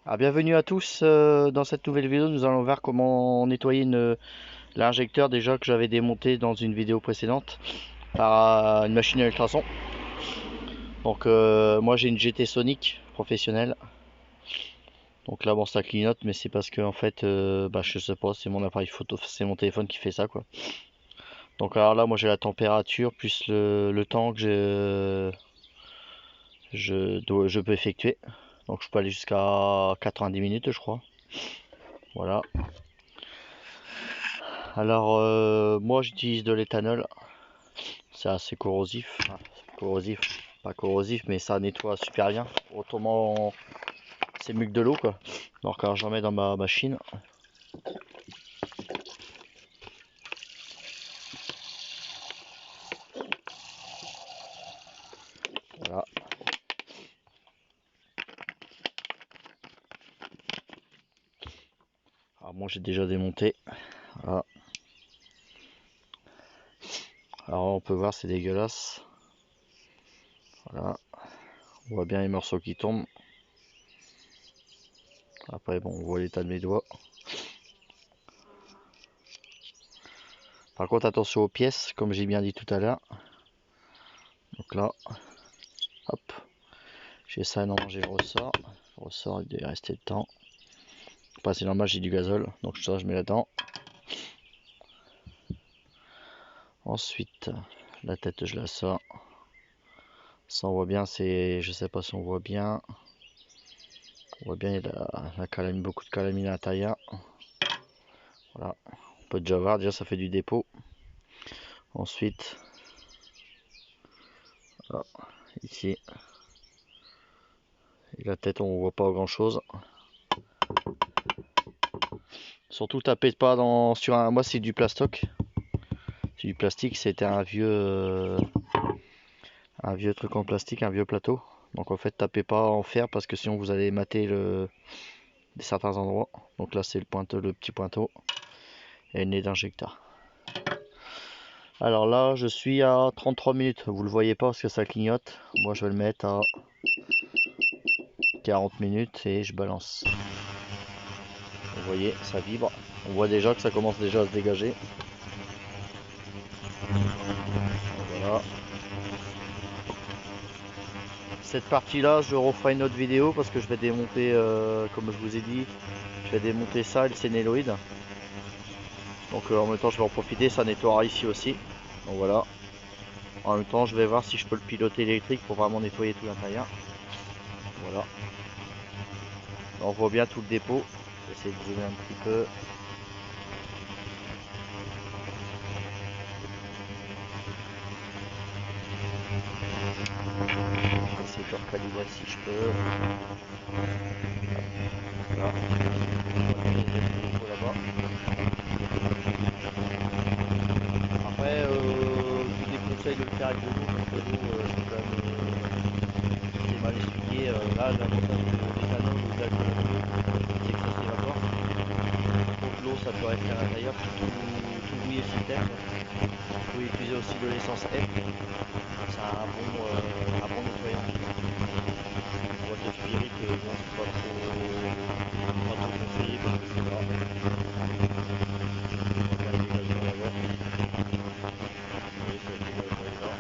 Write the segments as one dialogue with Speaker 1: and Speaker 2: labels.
Speaker 1: Bienvenue à tous. Dans cette nouvelle vidéo, nous allons voir comment nettoyer l'injecteur déjà que j'avais démonté dans une vidéo précédente par une machine à ultrasons. Donc moi j'ai une GT Sonic professionnelle. Donc là bon ça clignote, mais c'est parce que en fait je sais pas, c'est mon appareil photo, c'est mon téléphone qui fait ça quoi. Donc alors là moi j'ai la température plus le temps que je peux effectuer. Donc je peux aller jusqu'à 90 minutes je crois. Voilà. Alors moi j'utilise de l'éthanol, c'est assez corrosif, enfin, corrosif, pas corrosif mais ça nettoie super bien, autrement c'est mieux que de l'eau quoi. Donc alors j'en mets dans ma machine, voilà. Alors moi j'ai déjà démonté, voilà. Alors on peut voir c'est dégueulasse, voilà. On voit bien les morceaux qui tombent, après bon on voit l'état de mes doigts. Par contre attention aux pièces comme j'ai bien dit tout à l'heure. Donc là, hop, j'ai ça, non j'ai le ressort il doit rester dedans. Enfin, c'est normal, j'ai du gazole, donc ça je mets là-dedans. Ensuite, la tête je la sors. Ça on voit bien, c'est, je sais pas si on voit bien. On voit bien il y a beaucoup de calamine à l'intérieur. Voilà, on peut déjà voir, déjà ça fait du dépôt. Ensuite, là, ici, et la tête on voit pas grand chose. Surtout tapez pas sur un, moi c'est du plastoc. C'est du plastique, c'était un vieux truc en plastique, un vieux plateau. Donc en fait tapez pas en fer parce que sinon vous allez mater certains endroits. Donc là c'est le petit pointeau et le nez d'injecteur. Alors là je suis à 33 minutes, vous le voyez pas parce que ça clignote. Moi je vais le mettre à 40 minutes et je balance. Vous voyez, ça vibre. On voit déjà que ça commence déjà à se dégager. Voilà. Cette partie là je referai une autre vidéo parce que je vais démonter, comme je vous ai dit, je vais démonter ça et le sénéloïde. Donc en même temps je vais en profiter, ça nettoiera ici aussi. Donc voilà. En même temps je vais voir si je peux le piloter électrique pour vraiment nettoyer tout l'intérieur. Voilà. On voit bien tout le dépôt. Je vais essayer de zoomer un petit peu. Je vais essayer de recalibrer si je peux. Voilà. Là-bas. Après, je vous déconseille de le faire avec de l'eau parce que l'eau c'est quand même c'est mal expliqué. Là l'avantage de l'éthanol ou de l'alcool, c'est que ça s'évapore. Donc l'eau ça peut rester à l'intérieur pour tout mouiller le système. Vous pouvez utiliser aussi de l'essence F. C'est un bon nettoyant. Boîte de spirit, bon, c'est pas trop conseillé parce que c'est pas. On va regarder les gazons là-bas. Vous voyez, ça a été nettoyé là.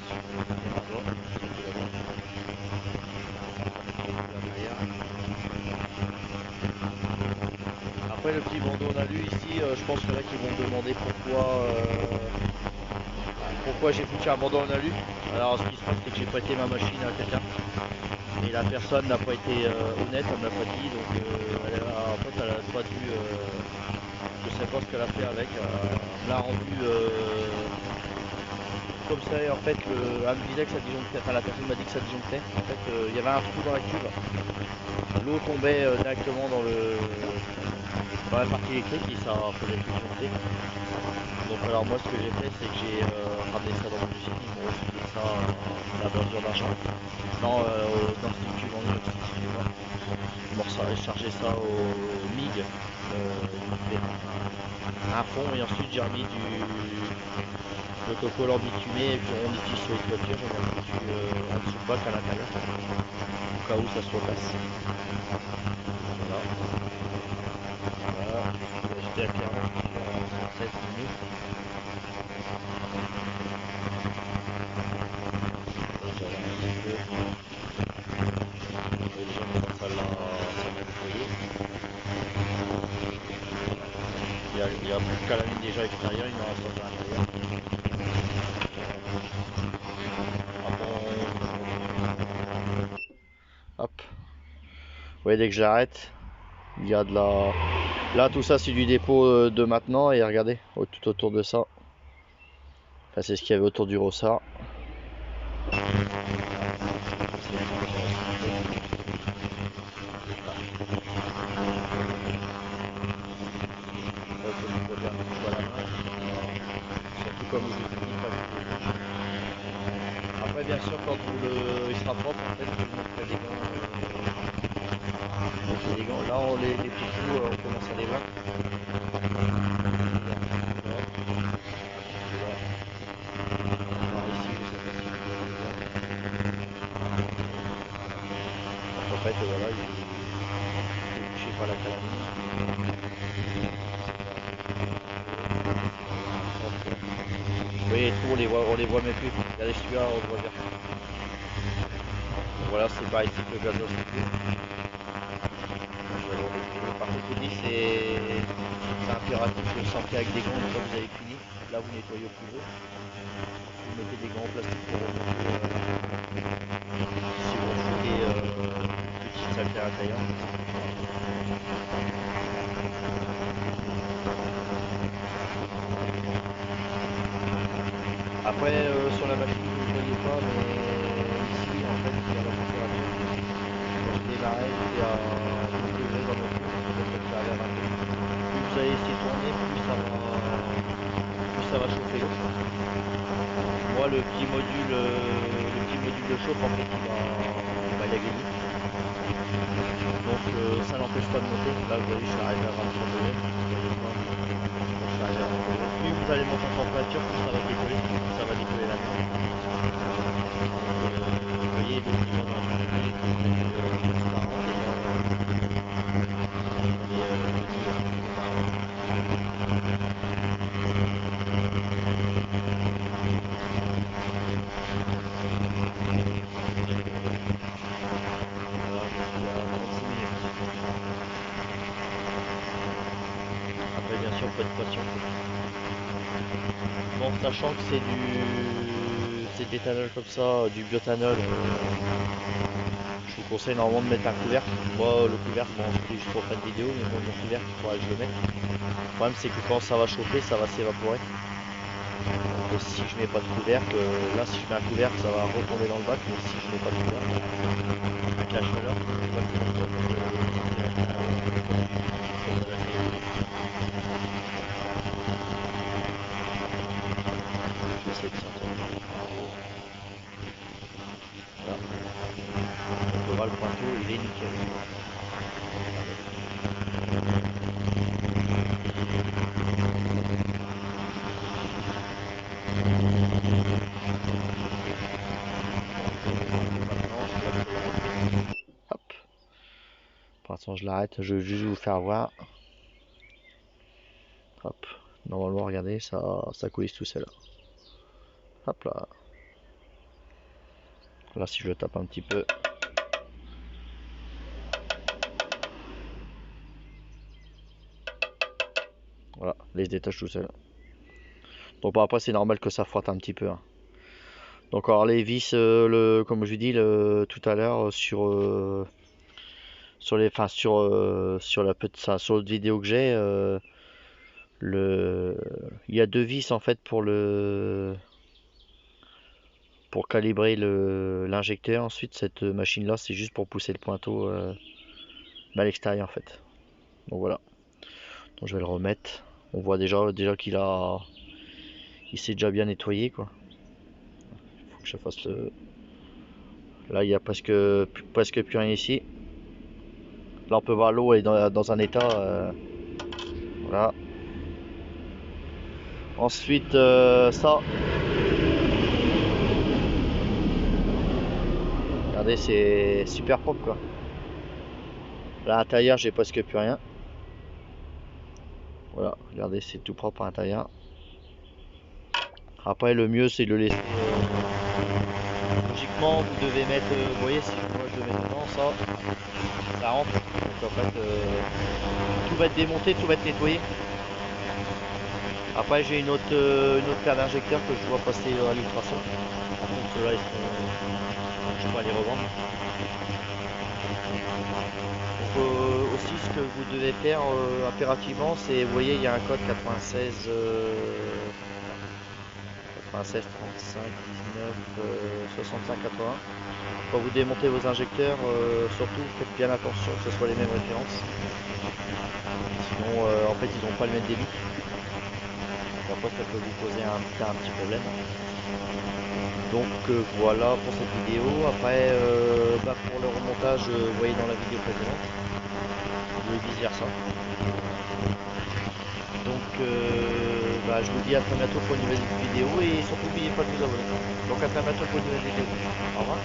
Speaker 1: Si on veut venir là-bas, ça a été là-bas. Derrière. Après le petit bandeau en alu ici, je pense qu'il y en a qui vont me demander pourquoi j'ai foutu un bandeau en alu. Alors ce qui se passe c'est que j'ai prêté ma machine à quelqu'un. Et la personne n'a pas été honnête, elle me l'a pas dit, donc en fait elle a pas dû, je sais pas ce qu'elle a fait avec, elle me l'a rendu comme ça, et en fait elle me disait que ça disjonctait, enfin la personne m'a dit que ça disjonctait, en fait il y avait un trou dans la cuve, l'eau tombait directement dans la partie électrique et ça faisait tout disjoncter. Donc alors moi ce que j'ai fait c'est que j'ai ramené ça dans mon usine, ils m'ont recyclé ça à la bordure d'un champ. Non, dans l'institut vendu, excusez-moi. Bon, ça, charger ça au MIG, un fond, et ensuite j'ai remis du autocollant bitumé et puis on utilise sur les toitures, j'en ai foutu en dessous de bac à l'intérieur, au cas où ça se repasse. plus le calamine déjà extérieur, il me reste encore à l'intérieur. Hop. Vous voyez, dès que j'arrête, il y a de la... Là, tout ça, c'est du dépôt de maintenant. Et regardez, tout autour de ça. Enfin, c'est ce qu'il y avait autour du Rossa. Surtout comme je vous dis, pas après, bien sûr, quand il sera propre, en fait, je vous montrerai des gants. Les gants. Là, les petits on commence à les voir. En fait, voilà, il est touché par la calamine. Vous voyez, tout, on les voit même plus. Regardez celui-là, on le voit bien. Voilà, c'est pareil, c'est le gazon. Par contre, je vous dis, c'est impératif de sortir avec des gants une fois que vous avez fini. Là, vous nettoyez au plus gros. Vous mettez des gants en plastique pour remonter si vous foutez une petite saleté à l'intérieur. Après, sur la machine, vous ne voyez pas, mais ici, en fait, il y a la température. Quand je démarrais, j'étais à 12 degrés dans mon four, donc ça allait à 20 degrés. Plus vous allez essayer de tourner, plus ça va chauffer l'eau. Moi, le petit module de chauffe, en fait, il va y gagner. Donc ça n'empêche pas de monter. Là, vous voyez, je suis arrivé à 23 degrés. Plus vous allez monter en température, plus ça va décoller. Ça va décoller la mer. Vous voyez, donc il y en a après, bien sûr, pas de passion. Bon, sachant que c'est de l'éthanol comme ça, du biotanol, je vous conseille normalement de mettre un couvercle. Moi, le couvercle, bon, c'était juste pour faire une vidéo, mais moi, mon couvercle, il faudra que je le mette. Le problème, c'est que quand ça va chauffer, ça va s'évaporer. Donc, si je mets pas de couvercle, là, si je mets un couvercle, ça va retomber dans le bac, mais si je mets pas de couvercle, avec la chaleur, je vais essayer de sortir. Voilà. Donc, on voit le pointeau, il est nickel. Hop. Pour l'instant, je l'arrête, je vais juste vous faire voir. Hop. Normalement, regardez, ça coulisse tout seul. Hop là. Là, si je le tape un petit peu. Voilà, il se détache tout seul. Donc après, c'est normal que ça frotte un petit peu. Hein. Donc alors les vis, comme je vous dis tout à l'heure sur les, enfin sur la petite, sur l'autre vidéo que j'ai, il y a deux vis en fait pour calibrer l'injecteur. Ensuite, cette machine là, c'est juste pour pousser le pointeau à l'extérieur en fait. Donc voilà. Donc je vais le remettre. On voit déjà il s'est déjà bien nettoyé quoi. Il faut que je fasse le. Là, il y a presque plus rien ici. Là, on peut voir l'eau est dans un état. Voilà. Ensuite, ça. Regardez, c'est super propre quoi. Là, à l'intérieur, j'ai presque plus rien. Voilà, regardez, c'est tout propre à l'intérieur. Après, le mieux, c'est de le laisser. Logiquement, vous devez mettre. Vous voyez, si moi je le mets dedans, ça rentre. Donc en fait, tout va être démonté, tout va être nettoyé. Après j'ai une autre paire d'injecteurs que je dois passer à l'ultrason. Par contre ceux-là ils sont, je peux pas les revendre. Donc aussi ce que vous devez faire impérativement, c'est, vous voyez il y a un code 96 96 35 19 65 80. Quand vous démontez vos injecteurs, surtout faites bien attention que ce soit les mêmes références. Sinon en fait ils n'ont pas le même débit. Et après ça peut vous poser un petit problème. Donc voilà pour cette vidéo. Après pour le remontage, vous voyez dans la vidéo précédente. Et vice versa. Donc je vous dis à très bientôt pour une nouvelle vidéo et surtout n'oubliez pas de vous abonner. Donc à très bientôt pour une nouvelle vidéo. Au revoir.